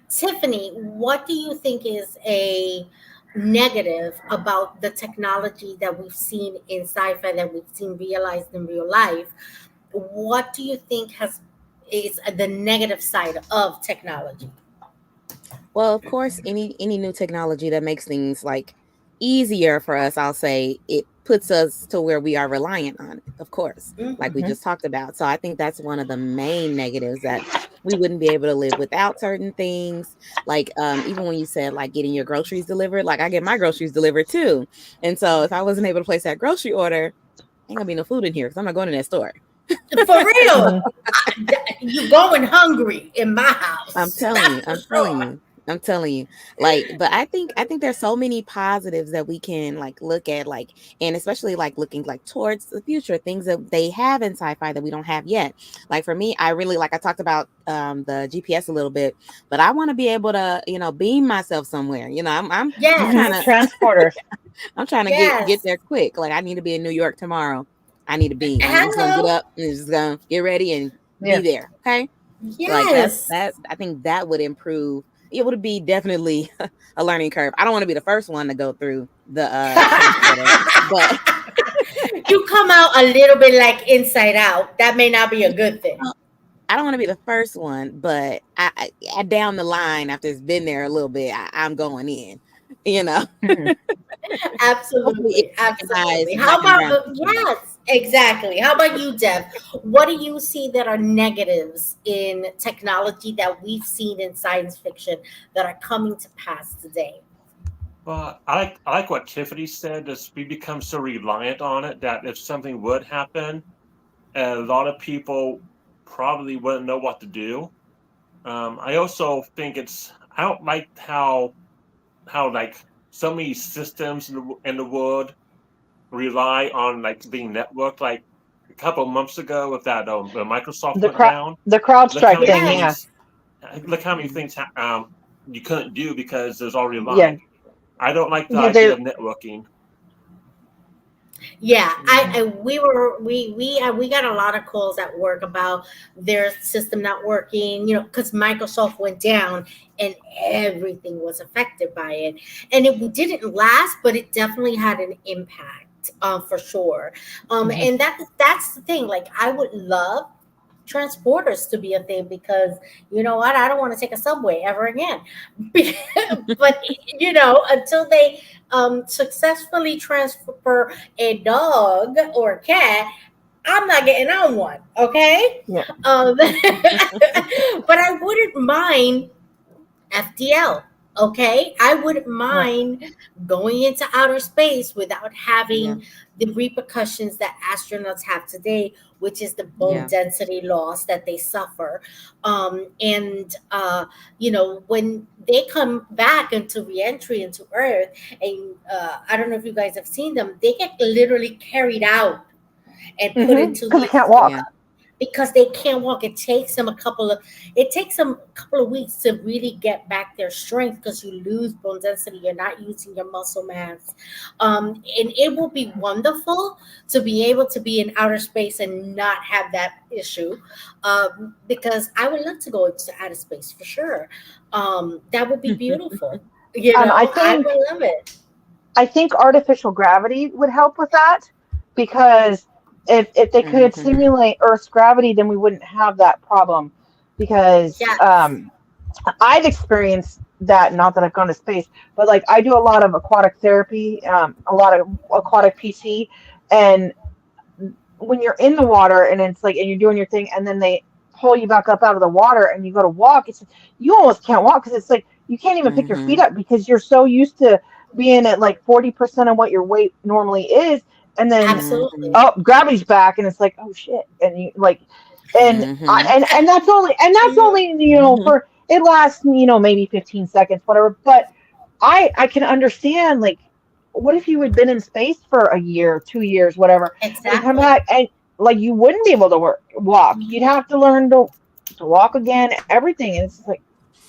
Tiffany, what do you think is a negative about the technology that we've seen in sci-fi, that we've seen realized in real life? What do you think is the negative side of technology? Well, of course, any new technology that makes things like easier for us, I'll say it puts us to where we are reliant on it, of course, like we Mhm. just talked about. So I think that's one of the main negatives, that we wouldn't be able to live without certain things. Like even when you said like getting your groceries delivered, like I get my groceries delivered too. And so if I wasn't able to place that grocery order, ain't gonna be no food in here because I'm not going to that store. For real, Mhm. you going hungry in my I'm house. telling That's you, for I'm telling sure. you, I'm telling you. Like, but I think there's so many positives that we can like look at, like, and especially like looking like towards the future, things that they have in sci-fi that we don't have yet. Like for me, I really like I talked about the GPS a little bit, but I want to be able to, beam myself somewhere. I'm trying to Yes, Transporters. I'm trying to get yes. there quick. Like I need to be in New York tomorrow. I need to beam. I'm just gonna get Hello. up and just gonna get ready and be Yeah. there. Okay. Like Yes. that's I think that would improve. It would be definitely a learning curve. I don't want to be the first one to go through the transporter, but You come out a little bit like inside out. That may not be a good thing. well, I don't want to be the first one. But down the line, after it's been there a little bit, I'm going in. You know, Mhm. hopefully it's Absolutely, recognized absolutely. black How and about brown people. yes, exactly. How about you, Deb? What do you see that are negatives in technology that we've seen in science fiction that are coming to pass today? Well, I like what Tiffany said. Is we become so reliant on it that if something would happen, a lot of people probably wouldn't know what to do. I also think I don't like how like so many systems in the world rely on like being networked. Like a couple of months ago, with that when Microsoft The went crowd, down, the look how CrowdStrike many thing. Yeah. Yes, things look how many things you couldn't do because there's all Yeah. relied. I don't like the Yeah. They. idea of networking. yeah. Yeah, We got a lot of calls at work about their system not working. Because Microsoft went down and everything was affected by it, and it didn't last, but it definitely had an impact, for sure. Mhm. And that's the thing. Like, I would love transporters to be a thing, because you know what, I don't want to take a subway ever again. But until they successfully transfer a dog or a cat, I'm not getting on one. Okay. Yeah. But I wouldn't mind FDL. Okay, I wouldn't Yeah. mind going into outer space without yeah, having the repercussions that astronauts have today, which is the bone yeah, density loss that they suffer. And when they come back into reentry into Earth, and I don't know if you guys have seen them, they get literally carried out and put into Because I these can't yeah, walk. because they can't walk. It takes them a couple of weeks to really get back their strength, because you lose bone density, you're not using your muscle mass. And it will be wonderful to be able to be in outer space and not have that issue, because I would love to go into outer space for sure. That would be beautiful. I I think would love it. artificial gravity would help with that, because if they could hmm simulate Earth's gravity, then we wouldn't have that problem. Because Yes, I've experienced that. Not that I've gone to space, but like I do a lot of aquatic therapy, a lot of aquatic PT, and when you're in the water and it's like and you're doing your thing, and then they pull you back up out of the water and you go to walk, it's you almost can't walk, because it's like you can't even pick your feet hmm up, because you're so used to being at like 40% of what your weight normally is, and then absolutely. oh, gravity's back, and it's like, oh shit, and you like, hmm and that's Mhm. only, for it lasts, maybe 15 seconds, whatever. But I can understand, like, what if you had been in space for a year, 2 years, whatever, and come Exactly. back and like you wouldn't be able to walk. You'd have to learn to walk again, everything. And it's like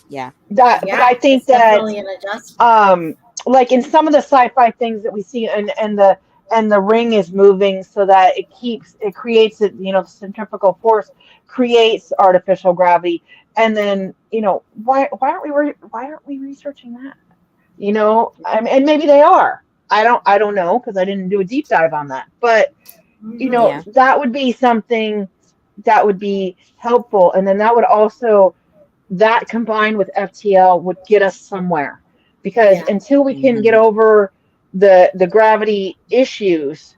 Yeah. that. But Yeah, I think it's that definitely an adjustment. um like in some of the sci-fi things that we see, and the ring is moving so that it creates it, the centrifugal force creates artificial gravity. And then why aren't we researching that? And maybe they are. I don't know because I didn't do a deep dive on that. But Hmm. Yeah. that would be something that would be helpful. And then that would also, that combined with FTL would get us somewhere. Because Yeah. until we can get Hmm. over the gravity issues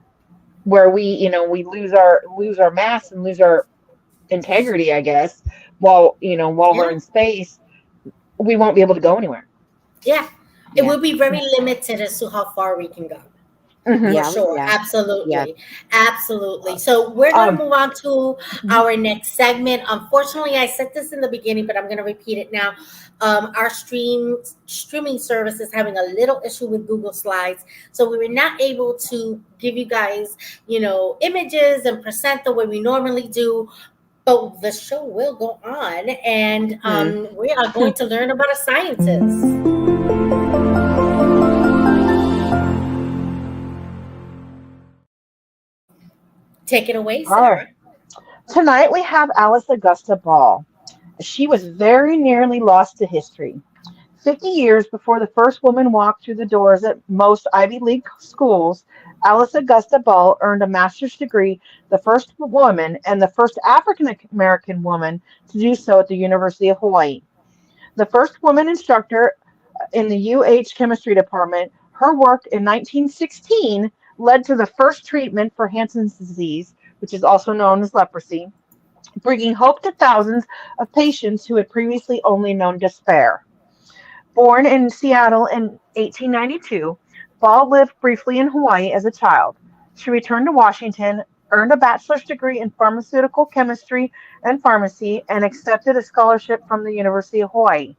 where we lose our mass and lose our integrity, I guess, while we're Yeah. in space, we won't be able to go anywhere. Yeah. It Yeah. will be very limited as to how far we can go. Hmm. For Yeah. sure. Yeah. Yeah. Absolutely. Absolutely. So we're going to Um, move on to mhm. our next segment. Unfortunately, I said this in the beginning, but I'm going to repeat it now. Our streaming service is having a little issue with Google Slides. So we were not able to give you guys, images and present the way we normally do. But the show will go on, and Hmm. we are going to learn about a scientist. Take it away, All right. Sarah. Tonight we have Alice Augusta Ball. She was very nearly lost to history. 50 years before the first woman walked through the doors at most Ivy League schools, Alice Augusta Ball earned a master's degree, the first woman and the first African American woman to do so at the University of Hawaii. The first woman instructor in the UH chemistry department, her work in 1916 led to the first treatment for Hansen's disease, which is also known as leprosy, bringing hope to thousands of patients who had previously only known despair. Born in Seattle in 1892, Ball lived briefly in Hawaii as a child. She returned to Washington, earned a bachelor's degree in pharmaceutical chemistry and pharmacy, and accepted a scholarship from the University of Hawaii.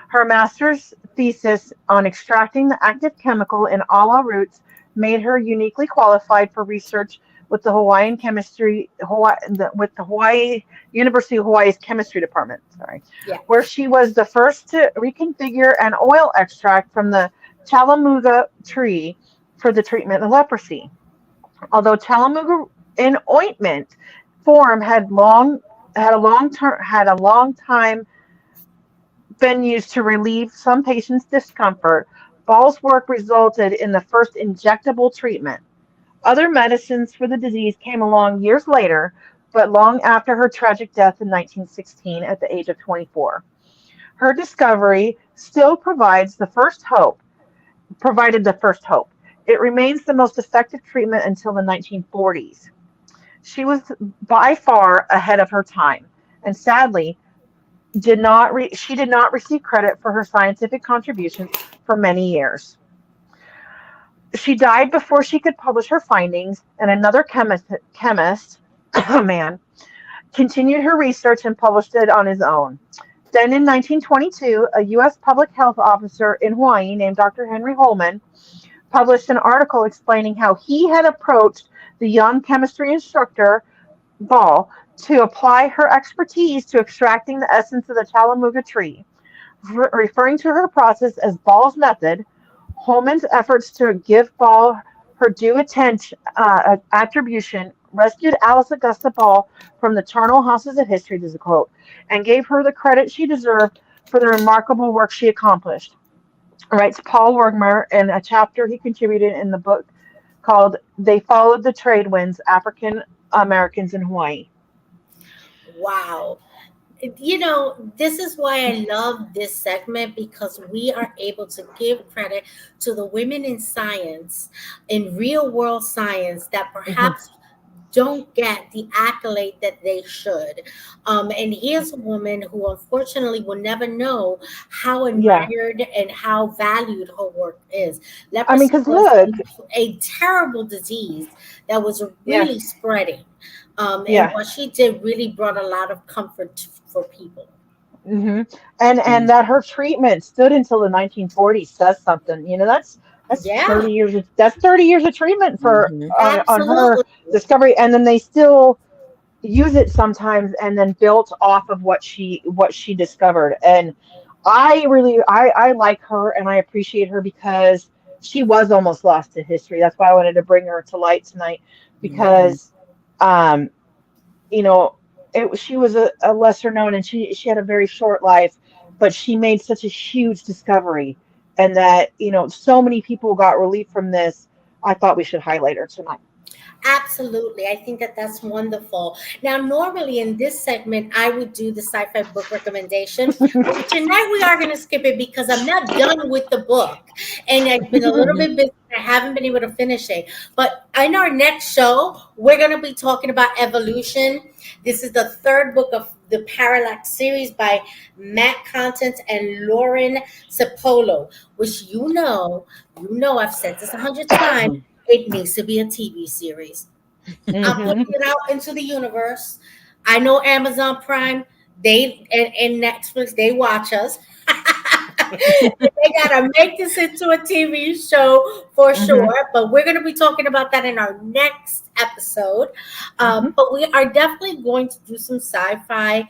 Her master's thesis on extracting the active chemical in ala roots made her uniquely qualified for research with the Hawaii University of Hawaii's chemistry department. Sorry, Yeah. where she was the first to reconfigure an oil extract from the Chalamuga tree for the treatment of leprosy. Although Chalamuga in ointment form had a long time been used to relieve some patients' discomfort, Ball's work resulted in the first injectable treatment. Other medicines for the disease came along years later, but long after her tragic death in 1916 at the age of 24. Her discovery still provided the first hope. It remains the most effective treatment until the 1940s. She was by far ahead of her time, and sadly, she did not receive credit for her scientific contributions for many years. She died before she could publish her findings, and another chemist, oh man, continued her research and published it on his own. Then in 1922, a U.S. public health officer in Hawaii named Dr. Henry Holman published an article explaining how he had approached the young chemistry instructor Ball to apply her expertise to extracting the essence of the Chalamuga tree. Referring to her process as Ball's method, Holman's efforts to give Ball her due attribution rescued Alice Augusta Ball from the charnel houses of history, this is a quote, and gave her the credit she deserved for the remarkable work she accomplished, writes Paul Wergmer in a chapter he contributed in the book called They Followed the Trade Winds, African Americans in Hawaii. Wow. This is why I love this segment because we are able to give credit to the women in science, in real world science, that Mhm. perhaps don't get the accolade that they should. And here's a woman who unfortunately will never know how Yeah. admired and how valued her work is. I mean, Leprosy because was look, a terrible disease that was yeah, really spreading. And yeah. what she did really brought a lot of comfort for people. hmm and Mm. that her treatment stood until the 1940s says something. That's Yeah, 30 years. That's 30 years of treatment for Mm-hmm. on her absolutely. discovery, and then they still use it sometimes, and then built off of what she discovered. And I like her and I appreciate her because she was almost lost to history. That's why I wanted to bring her to light tonight Mm-hmm. because um you know, she was a lesser known, and she had a very short life, but she made such a huge discovery, and that so many people got relief from this. I thought we should highlight her tonight. Absolutely. I think that that's wonderful. Now, normally in this segment, I would do the sci fi book recommendation, but tonight we are going to skip it because I'm not done with the book. And I've been a little Mm-hmm. bit busy. I haven't been able to finish it. But in our next show, we're going to be talking about evolution. This is the third book of the Parallax series by Matt Contant and Lauren Sepolo, which I've said this 100 times. It needs to be a TV series. I'm Hmm. putting it out into the universe. I know Amazon Prime, and Netflix, they watch us. They gotta make this into a TV show for Hmm. sure. But we're gonna be talking about that in our next episode. Hmm. But we are definitely going to do some sci-fi,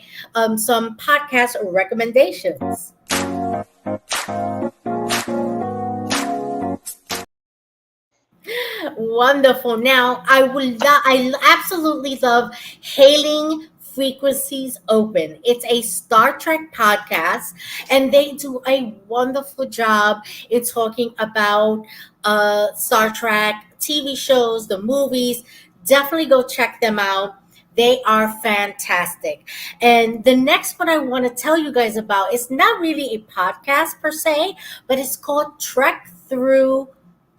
some podcast recommendations. Wonderful. Now, I absolutely love Hailing Frequencies Open. It's a Star Trek podcast, and they do a wonderful job in talking about Star Trek TV shows, the movies. Definitely go check them out. They are fantastic. And the next one I want to tell you guys about is not really a podcast per se, but it's called Trek Through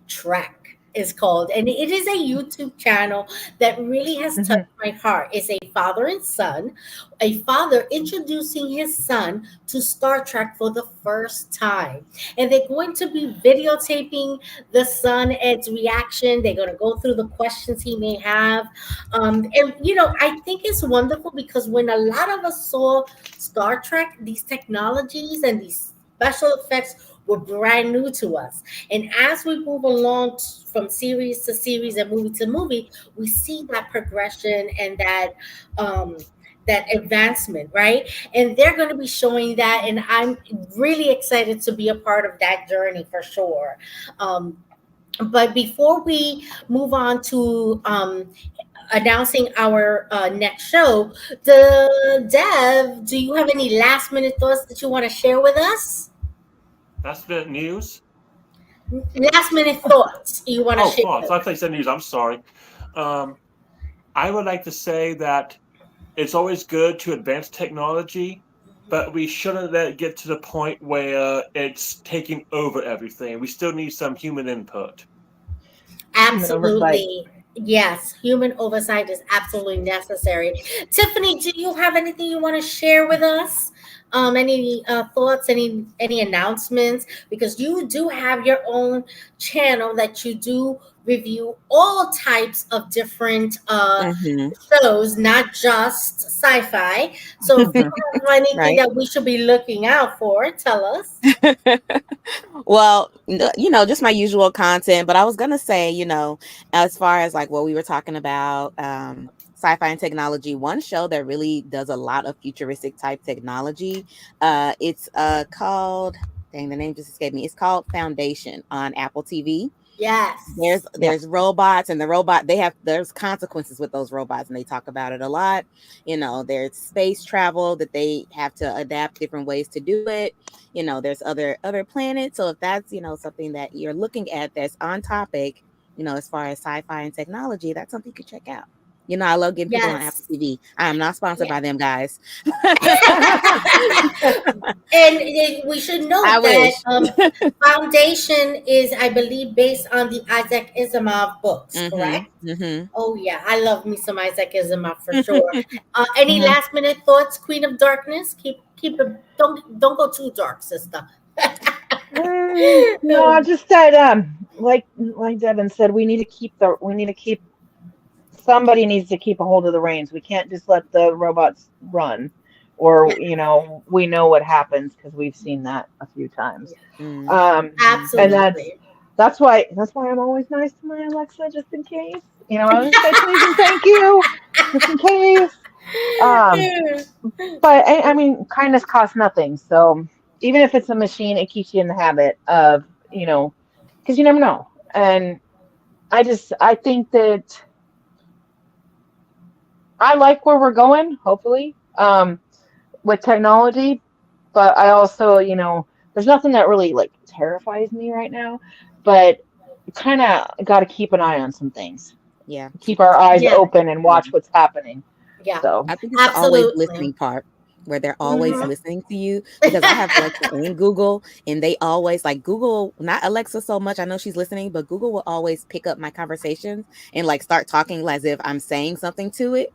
Trek is called, and it is a YouTube channel that really has touched Hmm. my heart. It's a father and son, a father introducing his son to Star Trek for the first time, and they're going to be videotaping the son Ed's reaction. They're going to go through the questions he may have, and I think it's wonderful because when a lot of us saw Star Trek, these technologies and these special effects were brand new to us. And as we move along from series to series and movie to movie, we see that progression and um, that advancement, right? And they're going to be showing that, and I'm really excited to be a part of that journey for sure. Um, but before we move on to announcing our next show, the Dev, do you have any last minute thoughts that you want to share with us? That's the news. Last minute thoughts you want to Oh, share thoughts. with I us? thought you said news. I'm sorry. Um, I would like to say that it's always good to advance technology, but we shouldn't let it get to the point where it's taking over everything. We still need some human input. Human oversight. Absolutely. Yes, human oversight is absolutely necessary. Tiffany, do you have anything you want to share with us? Any thoughts, any announcements? Because you do have your own channel that you do review all types of different Mm-hmm. shows, not just sci-fi. So if you have anything Right. that we should be looking out for, tell us. Well, just my usual content. But I was gonna say, as far as like what we were talking about, sci-fi and technology, one show that really does a lot of futuristic type technology. It's called, dang, the name just escaped me. It's called Foundation on Apple TV. there's Yes. Yeah. there's robots, and there's consequences with those robots, and they talk about it a lot. There's space travel that they have to adapt different ways to do it. There's other planets. So if that's something that you're looking at that's on topic, as far as sci-fi and technology, that's something you could check out. I love getting people on Apple Yes. TV. I am not sponsored Yeah. by them, guys. And we should I note that wish. Foundation is, I believe, based on the Isaac Asimov books, Mm-hmm. correct? Mm-hmm. Oh yeah, I love me some Isaac Asimov for sure. Any Mhm. last minute thoughts, Queen of Darkness? Keep it. Don't go too dark, sister. No, I just said, like Devin said, we need to keep somebody needs to keep a hold of the reins. We can't just let the robots run. or we know what happens because we've seen that a few times. Mm. And Absolutely. that's why I'm always nice to my Alexa, just in case. I always say please and thank you, just in case. But I mean, kindness costs nothing. So even if it's a machine, it keeps you in the habit of, because you never know. And I think that I like where we're going, hopefully, with technology. But I also, there's nothing that really like terrifies me right now. But kind of got to keep an eye on some things. Yeah. Keep our eyes Yeah. open and watch what's happening. Yeah. So I think it's the always Absolutely. listening part where they're always Mhm. listening to you, because I have Alexa and Google, and they always like Google, not Alexa so much. I know she's listening, but Google will always pick up my conversations and like start talking as if I'm saying something to it.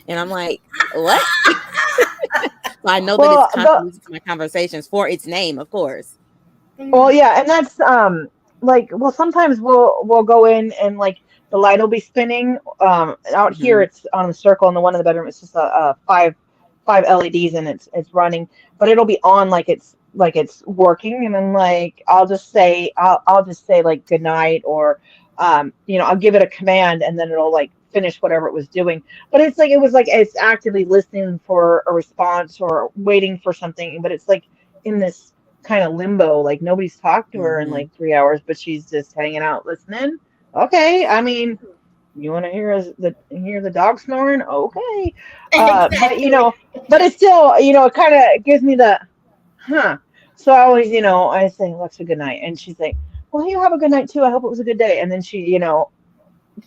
And I'm like, what? So I know that it's constantly listening to my conversations for its name, of course. Well, yeah, and that's sometimes we'll go in and like the light will be spinning. Out here Mhm. it's on a circle, in the one in the bedroom it's just a five LEDs, and it's running, but it'll be on like it's working, and then like I'll just say like good night, or I'll give it a command, and then it'll like finish whatever it was doing. But it's actively listening for a response or waiting for something, but it's like in this kind of limbo, like nobody's talked to her in Mhm. like 3 hours, but she's just hanging out listening. Okay, I mean, you want to hear the dog snoring? Okay, but Exactly. but it's still, it kind of gives me the huh. So I always, I say Alexa good night, and she's like, well, you have a good night too. I hope it was a good day, and then she,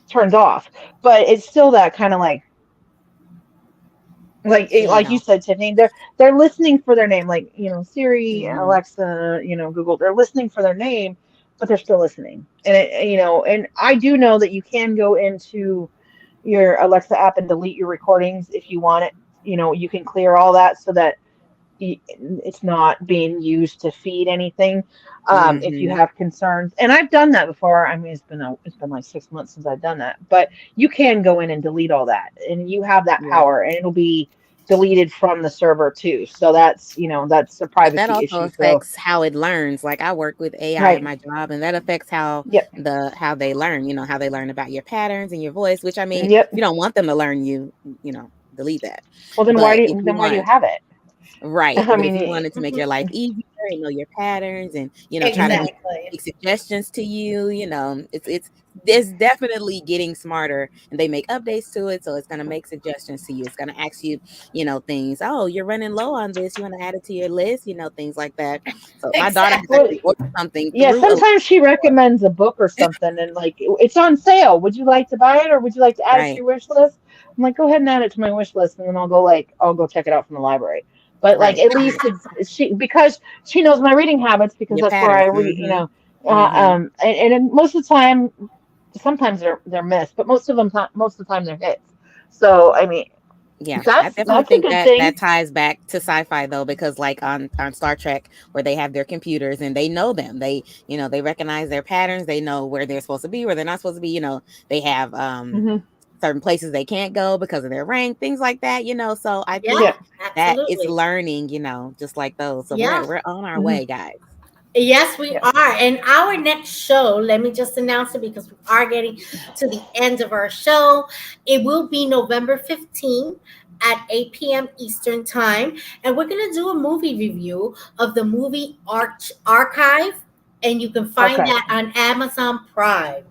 turns off. But it's still that kind of like you Yeah. said, Tiffany, they're listening for their name, like Siri, Mhm. Alexa, Google. They're listening for their name, but they're still listening. And and I do know that you can go into your Alexa app and delete your recordings if you want it. You can clear all that so that it's not being used to feed anything. If you Mhm. have concerns, and I've done that before. I mean, it's been like 6 months since I've done that, but you can go in and delete all that, and you have that Yeah. power, and it'll be deleted from the server too. So that's a But that privacy also issue. So affects how it learns. Like I work with AI at right, my job, and that affects how yep, how they learn, how they learn about your patterns and your voice, which I mean, if yep. you don't want them to learn you, delete that. Well, then But if you why do you want, have it? right, I but if you mean, wanted to make your life easier and know your patterns and, try to Exactly. make suggestions to you, it's definitely getting smarter, and they make updates to it, so it's going to make suggestions to you. It's going to ask you, things. Oh, you're running low on this. You want to add it to your list, things like that. So my daughter has well, Exactly. actually ordered something yeah, through a sometimes she recommends a book or something, and like it's on sale. Would you like to buy it, or would you like to add it to right, your wish list? I'm like, go ahead and add it to my wish list, and then I'll go check it out from the library. But like right. at least it's she, because she knows my reading habits, because Your that's where I patterns. read. Mm-hmm. Mm-hmm. And most of the time, sometimes they're missed, but most of the time they're hits. So I mean, Yeah, I definitely that's a think good that that thing. ties back to sci-fi though, because like on Star Trek, where they have their computers and they know them, they recognize their patterns, they know where they're supposed to be, where they're not supposed to be. They have Hmm. certain places they can't go because of their rank, things like that. So I Yeah. think Yeah. that it's Absolutely. learning, just like those. So Yeah. we're on our Hmm. way, guys. Yes, we Yeah. are. And our next show, let me just announce it because we are getting to the end of our show. It will be November 15th at 8 p.m. Eastern Time. And we're going to do a movie review of the movie Archive. And you can find Okay. that on Amazon Prime.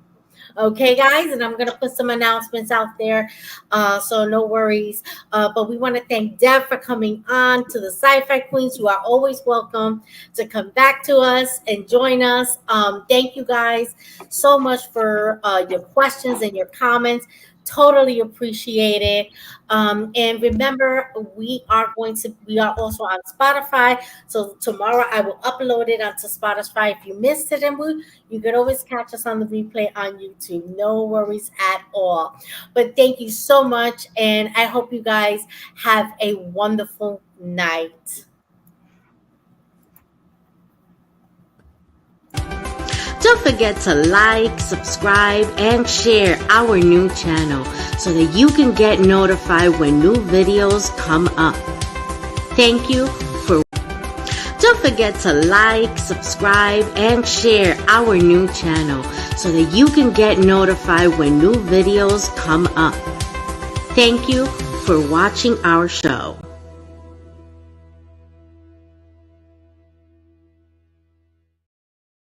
Okay, guys, and I'm going to put some announcements out there. So no worries. But we want to thank Deb for coming on to the Sci-Fi Queens. You are always welcome to come back to us and join us. Thank you guys so much for your questions and your comments. Totally appreciate it. And remember, we are also on Spotify. So tomorrow I will upload it onto Spotify. If you missed it, and you can always catch us on the replay on YouTube. No worries at all. But thank you so much. And I hope you guys have a wonderful night. Don't forget to like, subscribe, and share our new channel so that you can get notified when new videos come up. Thank you for. Don't forget to like, subscribe, and share our new channel so that you can get notified when new videos come up. Thank you for watching our show.